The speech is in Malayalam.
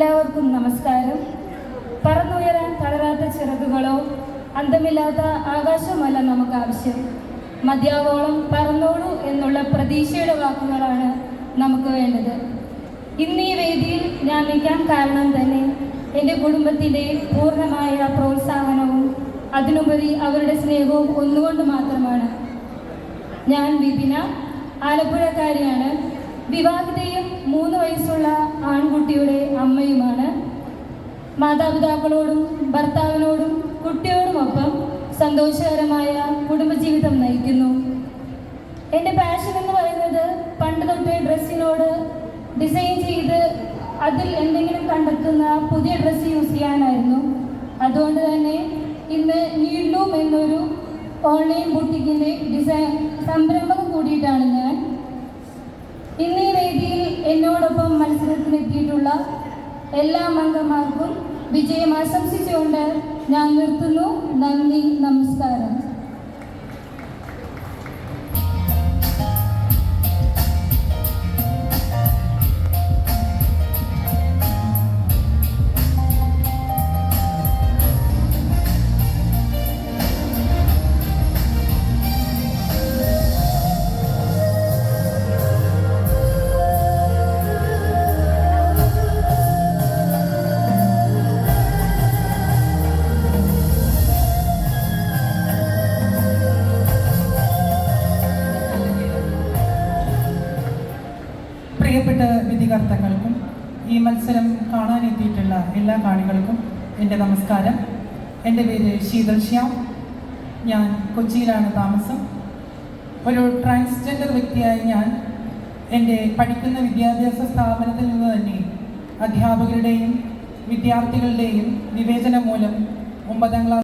എല്ലാവർക്കും നമസ്കാരം. പറന്നുയരാൻ തളരാത്ത ചിറകുകളോ അന്തമില്ലാത്ത ആകാശമല്ല നമുക്ക് ആവശ്യം. മതിയാവോളം പറന്നോളൂ എന്നുള്ള പ്രതീക്ഷയുടെ വാക്കുകളാണ് നമുക്ക് വേണ്ടത്. ഇന്ന് ഈ വേദിയിൽ ഞാൻ നിൽക്കാൻ കാരണം തന്നെ എൻ്റെ കുടുംബത്തിൻ്റെ പൂർണ്ണമായ പ്രോത്സാഹനവും അതിനുപരി അവരുടെ സ്നേഹവും ഒന്നുകൊണ്ട് മാത്രമാണ്. ഞാൻ വിപിന, ആലപ്പുഴക്കാരിയാണ്. വിവാഹിതയും 3 വയസ്സുള്ള ആൺകുട്ടിയുടെ അമ്മയുമാണ്. മാതാപിതാക്കളോടും ഭർത്താവിനോടും കുട്ടിയോടുമൊപ്പം സന്തോഷകരമായ കുടുംബജീവിതം നയിക്കുന്നു. എൻ്റെ പാഷൻ എന്ന് പറയുന്നത് പണ്ട് തൊട്ടേ ഡ്രസ്സിനോട് ഡിസൈൻ ചെയ്ത് അതിൽ എന്തെങ്കിലും കണ്ടെത്തുന്ന പുതിയ ഡ്രസ്സ് യൂസ് ചെയ്യാനായിരുന്നു. അതുകൊണ്ട് തന്നെ ഇന്ന് നീഡ്ലൂം എന്നൊരു ഓൺലൈൻ ബുട്ടിക്കിൻ്റെ സംരംഭം കൂടിയിട്ടാണ് ഞാൻ. ഇന്ന് ഈ വേദിയിൽ എന്നോടൊപ്പം മത്സരത്തിനെത്തിയിട്ടുള്ള എല്ലാ അംഗന്മാർക്കും വിജയം ആശംസിച്ചുകൊണ്ട് ഞാൻ നിർത്തുന്നു. നന്ദി, നമസ്കാരം. പ്രിയപ്പെട്ട വിധികർത്താക്കൾക്കും ഈ മത്സരം കാണാനെത്തിയിട്ടുള്ള എല്ലാ കാണികൾക്കും എൻ്റെ നമസ്കാരം. എൻ്റെ പേര് ശീതൾ ശ്യാം. ഞാൻ കൊച്ചിയിലാണ് താമസം. ഒരു ട്രാൻസ്ജെൻഡർ വ്യക്തിയായ ഞാൻ എൻ്റെ പഠിക്കുന്ന വിദ്യാഭ്യാസ സ്ഥാപനത്തിൽ നിന്ന് തന്നെ അധ്യാപകരുടെയും വിദ്യാർത്ഥികളുടെയും വിവേചനം മൂലം 9ാം ക്ലാസ്